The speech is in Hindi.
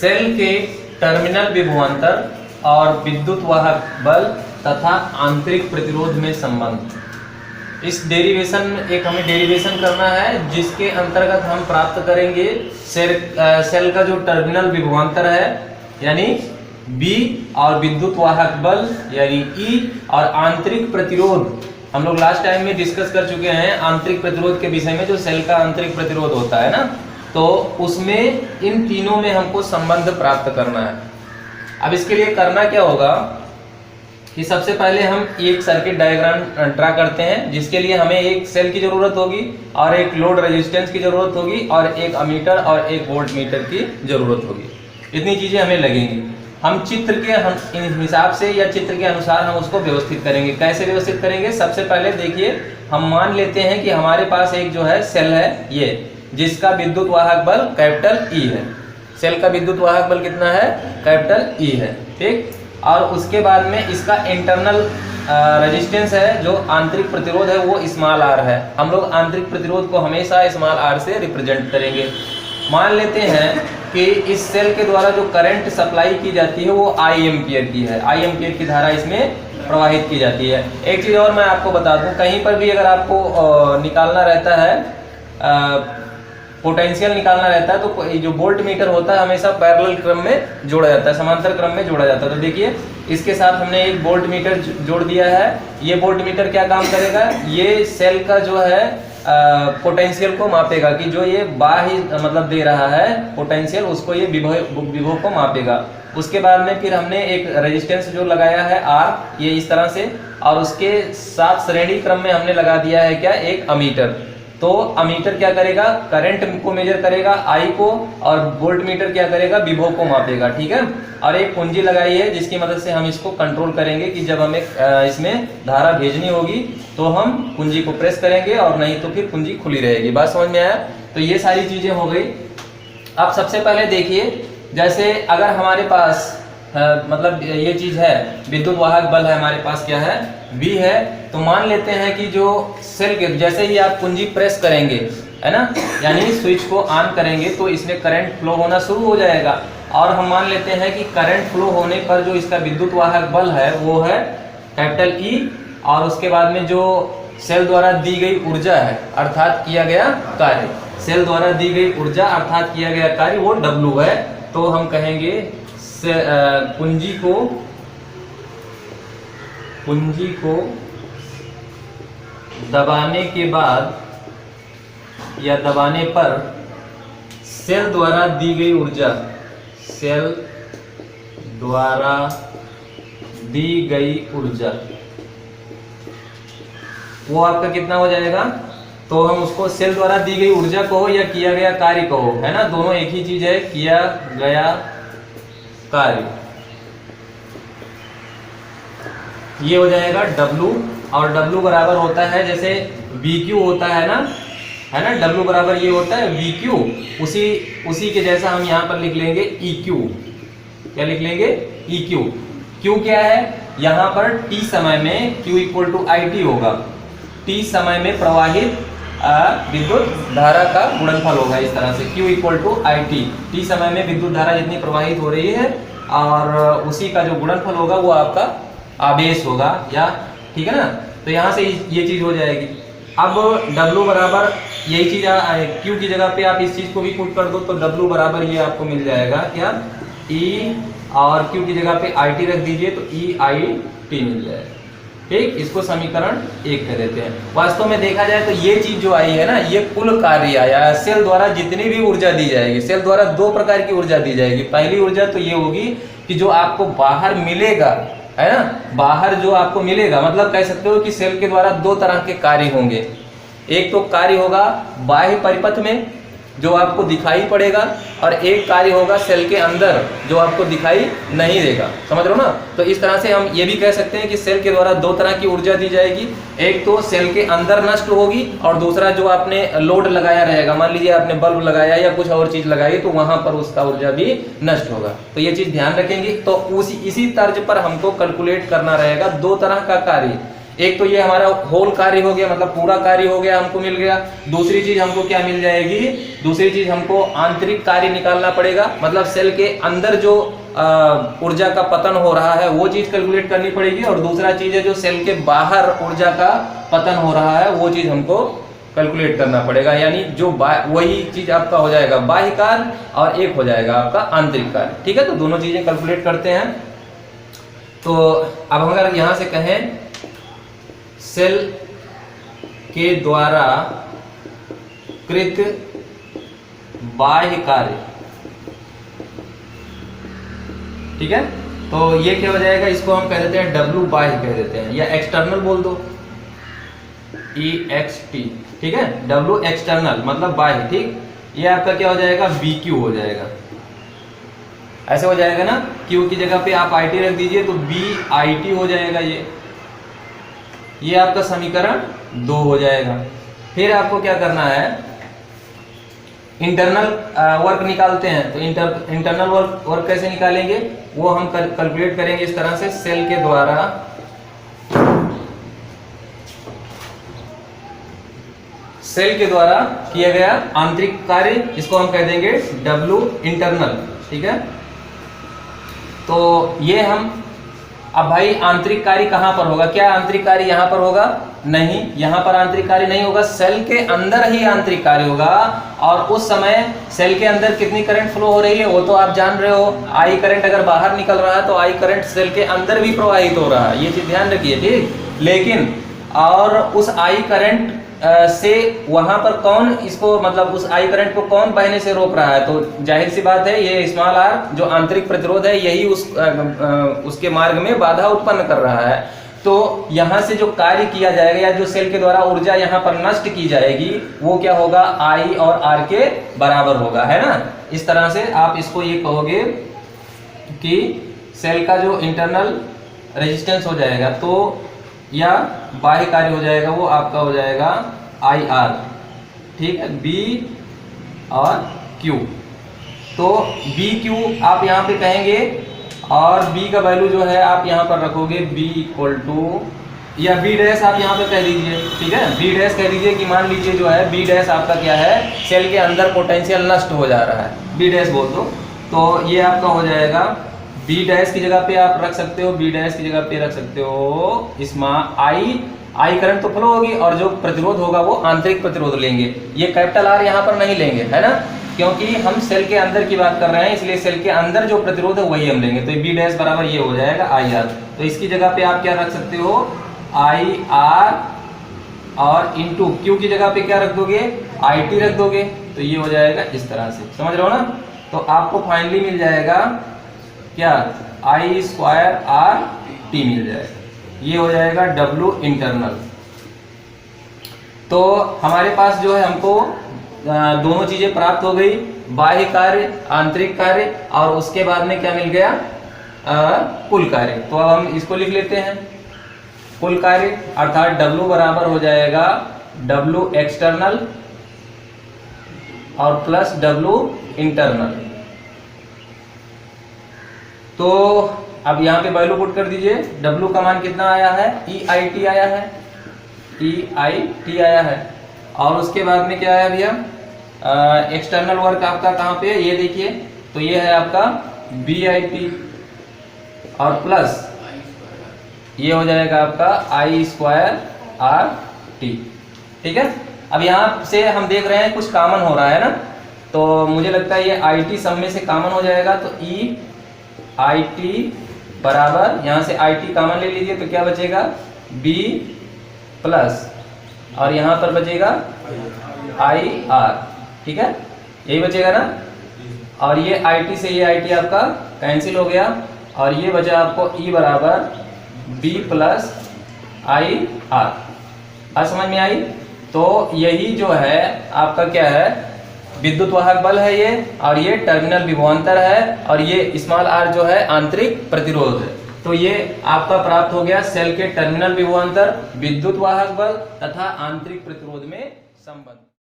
सेल के टर्मिनल विभवांतर और विद्युत वाहक बल तथा आंतरिक प्रतिरोध में संबंध। इस डेरिवेशन में हमें डेरिवेशन करना है जिसके अंतर्गत हम प्राप्त करेंगे सेल का जो टर्मिनल विभवांतर है यानी B और विद्युत वाहक बल यानी E और आंतरिक प्रतिरोध। हम लोग लास्ट टाइम में डिस्कस कर चुके हैं आंतरिक प्रतिरोध के विषय में, जो सेल का आंतरिक प्रतिरोध होता है ना, तो उसमें इन तीनों में हमको संबंध प्राप्त करना है। अब इसके लिए करना क्या होगा कि सबसे पहले हम एक सर्किट डायग्राम ड्रा करते हैं, जिसके लिए हमें एक सेल की जरूरत होगी और एक लोड रेजिस्टेंस की जरूरत होगी और एक अमीटर और एक वोल्ट मीटर की जरूरत होगी। इतनी चीजें हमें लगेंगी। हम चित्र के हिसाब से या चित्र के अनुसार हम उसको व्यवस्थित करेंगे। कैसे व्यवस्थित करेंगे? सबसे पहले देखिए, हम मान लेते हैं कि हमारे पास एक जो है सेल है ये, जिसका विद्युत वाहक बल कैपिटल E है। सेल का विद्युत वाहक बल कितना है? कैपिटल E है, ठीक। और उसके बाद में इसका इंटरनल रेजिस्टेंस है, जो आंतरिक प्रतिरोध है वो स्मॉल r है। हम लोग आंतरिक प्रतिरोध को हमेशा स्मॉल r से रिप्रेजेंट करेंगे। मान लेते हैं कि इस सेल के द्वारा जो करंट सप्लाई की जाती है वो I एम्पियर की है। I एम्पियर की धारा इसमें प्रवाहित की जाती है। एक चीज़ और मैं आपको बता दूं, कहीं पर भी अगर आपको निकालना रहता है पोटेंशियल निकालना रहता है, तो जो वोल्ट मीटर होता है हमेशा पैरेलल क्रम में जोड़ा जाता है, समांतर क्रम में जोड़ा जाता है। तो देखिए, इसके साथ हमने एक वोल्ट मीटर जोड़ दिया है। ये वोल्ट मीटर क्या काम करेगा? ये सेल का जो है पोटेंशियल को मापेगा कि जो ये बाह्य मतलब दे रहा है पोटेंशियल, उसको ये विभव को मापेगा। उसके बाद में फिर हमने एक रेजिस्टेंस जो लगाया है R, ये इस तरह से, और उसके साथ श्रेणी क्रम में हमने लगा दिया है क्या? एक अमीटर। तो अमीटर क्या करेगा? करंट को मेजर करेगा I को, और वोल्ट मीटर क्या करेगा? विभव को मापेगा, ठीक है। और एक कुंजी लगाई है जिसकी मदद से हम इसको कंट्रोल करेंगे कि जब हमें इसमें धारा भेजनी होगी तो हम कुंजी को प्रेस करेंगे, और नहीं तो फिर कुंजी खुली रहेगी। बात समझ में आया? तो ये सारी चीजें हो गई। अब सबसे पहले देखिए, जैसे अगर हमारे पास मतलब ये चीज है, विद्युत वाहक बल है हमारे पास, क्या है? V है। तो मान लेते हैं कि जो सेल के जैसे ही आप कुंजी प्रेस करेंगे, है ना, यानी स्विच को ऑन करेंगे, तो इसमें करंट फ्लो होना शुरू हो जाएगा। और हम मान लेते हैं कि करंट फ्लो होने पर जो इसका विद्युत वाहक बल है वो है कैपिटल E, और उसके बाद में जो सेल द्वारा दी गई ऊर्जा है अर्थात किया गया कार्य, सेल द्वारा दी गई ऊर्जा अर्थात किया गया कार्य वो W है। तो हम कहेंगे कुंजी को दबाने के बाद या दबाने पर सेल द्वारा दी गई ऊर्जा, सेल द्वारा दी गई ऊर्जा वो आपका कितना हो जाएगा? तो हम उसको सेल द्वारा दी गई ऊर्जा कहो या किया गया कार्य कहो, है ना, दोनों एक ही चीज है, किया गया कार्य, ये हो जाएगा W। और W बराबर होता है जैसे VQ होता है ना, W बराबर ये होता है VQ। उसी के जैसा हम यहाँ पर लिख लेंगे EQ। क्या लिख लेंगे? EQ। Q क्या है? यहाँ पर T समय में Q इक्वल टू IT होगा। T समय में प्रवाहित विद्युत धारा का गुणनफल होगा इस तरह से, Q equal to IT। T समय में विद्युत धारा जितनी प्रवाहित हो रही है और उसी का जो गुणनफल होगा वो आपका आवेश होगा, या ठीक है ना। तो यहाँ से ये चीज हो जाएगी। अब W बराबर यही चीज Q की जगह पे आप इस चीज को भी पुट कर दो, तो W बराबर ये आपको मिल जाएगा क्या? E, और Q की जगह पे IT रख दीजिए तो EIT मिल जाएगा, ठीक। इसको समीकरण 1 कह देते हैं। वास्तव में देखा जाए तो ये चीज जो आई है ना, ये कुल कार्य आया है। सेल द्वारा जितनी भी ऊर्जा दी जाएगी, सेल द्वारा दो प्रकार की ऊर्जा दी जाएगी। पहली ऊर्जा तो ये होगी कि जो आपको बाहर मिलेगा, है ना, बाहर जो आपको मिलेगा, मतलब कह सकते हो कि सेल के द्वारा दो तरह के कार्य होंगे। एक तो कार्य होगा बाह्य परिपथ में जो आपको दिखाई पड़ेगा, और एक कार्य होगा सेल के अंदर जो आपको दिखाई नहीं देगा। समझ रहे हो ना? तो इस तरह से हम ये भी कह सकते हैं कि सेल के द्वारा दो तरह की ऊर्जा दी जाएगी। एक तो सेल के अंदर नष्ट होगी, और दूसरा जो आपने लोड लगाया रहेगा, मान लीजिए आपने बल्ब लगाया या कुछ और चीज लगाई, तो वहां पर उसका ऊर्जा भी नष्ट होगा। तो ये चीज ध्यान रखेंगे। तो इसी तर्ज पर हमको कैलकुलेट करना रहेगा दो तरह का कार्य। एक तो ये हमारा होल कार्य हो गया, मतलब पूरा कार्य हो गया, हमको मिल गया। दूसरी चीज हमको क्या मिल जाएगी, दूसरी चीज हमको आंतरिक कार्य निकालना पड़ेगा, मतलब सेल के अंदर जो ऊर्जा का पतन हो रहा है वो चीज कैलकुलेट करनी पड़ेगी। और दूसरा चीज है जो सेल के बाहर ऊर्जा का पतन हो रहा है वो चीज हमको कैलकुलेट करना पड़ेगा। यानी जो वही चीज आपका हो जाएगा बाह्य कार्य और एक हो जाएगा आपका आंतरिक कार्य। ठीक है, तो दोनों चीजें कैलकुलेट करते हैं। तो अब हम अगर यहां से कहें सेल के द्वारा कृत बाह्य कार्य, ठीक है, तो ये क्या हो जाएगा, इसको हम कह देते हैं W बाह्य कह देते हैं, या एक्सटर्नल बोल दो, EXT, ठीक है, W एक्सटर्नल मतलब बाह्य। ठीक, ये आपका क्या हो जाएगा, BQ हो जाएगा, ऐसे हो जाएगा ना। Q की जगह पे आप IT रख दीजिए तो BIT हो जाएगा। ये आपका समीकरण 2 हो जाएगा। फिर आपको क्या करना है, इंटरनल वर्क निकालते हैं। तो इंटरनल वर्क कैसे निकालेंगे वो हम कैलकुलेट करेंगे इस तरह से, सेल के द्वारा किया गया आंतरिक कार्य, इसको हम कह देंगे W इंटरनल। ठीक है, तो ये हम अब भाई आंतरिक कार्य कहां पर होगा, क्या आंतरिक कार्य यहां पर होगा, नहीं, यहां पर आंतरिक कार्य नहीं होगा, सेल के अंदर ही आंतरिक कार्य होगा। और उस समय सेल के अंदर कितनी करंट फ्लो हो रही है वो तो आप जान रहे हो, आई करंट अगर बाहर निकल रहा है तो आई करंट सेल के अंदर भी प्रवाहित हो रहा है, ये चीज ध्यान रखिए। ठीक, लेकिन और उस आई करंट से वहां पर कौन इसको, मतलब उस आई करंट को कौन बहने से रोक रहा है, तो जाहिर सी बात है ये स्मॉल आर जो आंतरिक प्रतिरोध है यही उसके मार्ग में बाधा उत्पन्न कर रहा है। तो यहां से जो कार्य किया जाएगा या जो सेल के द्वारा ऊर्जा यहां पर नष्ट की जाएगी वो क्या होगा, आई और आर के बराबर होगा, है ना। इस तरह से आप इसको ये कहोगे कि सेल का जो इंटरनल रेजिस्टेंस हो जाएगा तो या बाह्य कार्य हो जाएगा वो आपका हो जाएगा आई आर। ठीक है, बी और क्यू, तो बी क्यू आप यहाँ पे कहेंगे और बी का वैल्यू जो है आप यहाँ पर रखोगे बी इक्वल टू, या बी डैश आप यहाँ पे कह दीजिए। ठीक है, बी डैश कह दीजिए कि मान लीजिए जो है बी डैश आपका क्या है, सेल के अंदर पोटेंशियल नष्ट हो जा रहा है, बी डैश बोल दो। तो ये आपका हो जाएगा बी डैश की जगह पे आप रख सकते हो, बी डैश की जगह पे रख सकते हो इसमें आई करंट तो फ्लो होगी और जो प्रतिरोध होगा वो आंतरिक प्रतिरोध लेंगे। ये कैपिटल आर यहाँ पर नहीं लेंगे, है ना, क्योंकि हम सेल के अंदर की बात कर रहे हैं, इसलिए सेल के अंदर जो प्रतिरोध है वही हम लेंगे। तो बी डैश बराबर ये हो जाएगा आई आर। तो इसकी जगह पे आप क्या रख सकते हो, आई आर, और इंटू क्यू की जगह पे क्या रख दोगे, आई टी रख दोगे। तो ये हो जाएगा इस तरह से, समझ रहे हो ना। तो आपको फाइनली मिल जाएगा क्या, आई स्क्वायर आर टी मिल जाएगा, ये हो जाएगा डब्ल्यू इंटरनल। तो हमारे पास जो है हमको दोनों चीजें प्राप्त हो गई, बाह्य कार्य, आंतरिक कार्य, और उसके बाद में क्या मिल गया, कुल कार्य। तो अब हम इसको लिख लेते हैं, कुल कार्य अर्थात W बराबर हो जाएगा W एक्सटर्नल और प्लस W इंटरनल। तो अब यहाँ पे वैल्यू पुट कर दीजिए, W का मान कितना आया है, EIT आया है, EIT आया है। और उसके बाद में क्या आया भैया, एक्सटर्नल वर्क आपका कहाँ पे है, ये देखिए, तो ये है आपका BIT और प्लस ये हो जाएगा आपका I स्क्वायर RT। ठीक है, अब यहाँ से हम देख रहे हैं कुछ कॉमन हो रहा है ना, तो मुझे लगता है ये IT सब में से कॉमन हो जाएगा। तो EIT बराबर, यहाँ से IT कॉमन ले लीजिए तो क्या बचेगा, B प्लस और यहाँ पर बचेगा IR। ठीक है, यही बचेगा ना। और ये IT से ये IT आपका कैंसिल हो गया और ये बचा आपको E बराबर B प्लस IR। आज समझ में आई। तो यही जो है आपका क्या है, विद्युत वाहक बल है ये, और ये टर्मिनल विभवांतर है, और ये स्मॉल r जो है आंतरिक प्रतिरोध है। तो ये आपका प्राप्त हो गया सेल के टर्मिनल विभवांतर, विद्युत वाहक बल तथा आंतरिक प्रतिरोध में संबंध।